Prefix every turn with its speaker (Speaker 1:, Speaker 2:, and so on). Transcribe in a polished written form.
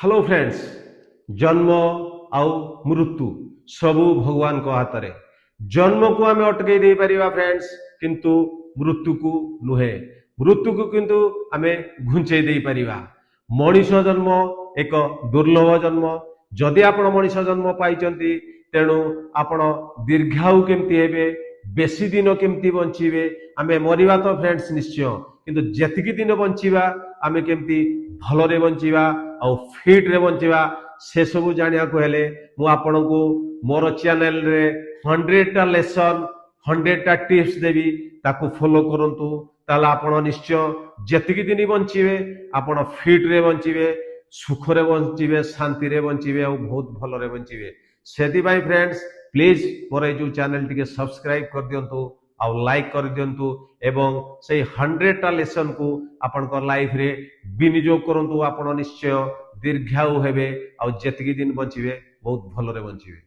Speaker 1: Hello friends, जन्म आउ मृत्यु सबू भगवान को हाथ रे। जन्म को आम अटकई दे परिबा फ्रेंड्स, किंतु मृत्यु को नुहे। मृत्यु को किंतु आमे घुंचई दे परिबा। मनीष जन्म एक दुर्लभ जन्म। जदि आपण मनीष जन्म पाइचंती तेणु आपण दीर्घायु केमती हेबे, बेसी दिन केमती बंचीबे। आमे मरिबा तो फ्रेंड्स निश्चय, किंतु जेतिकी दिन बंचीबा आमे केमती भलरे बंचीबा आउ फिट रे बंचीबा से सब जानिया को हेले मु आपनकु मोर चैनल रे 100टा लेसन 100टा टिप्स देबी, ताकू फॉलो करंतु। ताला आपण निश्चय जेतिकी दिन बंचीबे आपण फिट रे बंचीबे, सुख रे बंचीबे, शांति रे बंचीबे और बहुत भलरे बंचीबे। सेति भाई फ्रेंड्स, प्लीज मोर ए जो चैनल टिके सब्सक्राइब कर दियंतु और लाइक कर दियंतु एवं से 100टा लेसन को आपण लाइफ रे विनियोग करंतु। आपण निश्चय दीर्घायु हेबे और जेतिकी दिन बंचीबे बहुत भलरे बंचीबे।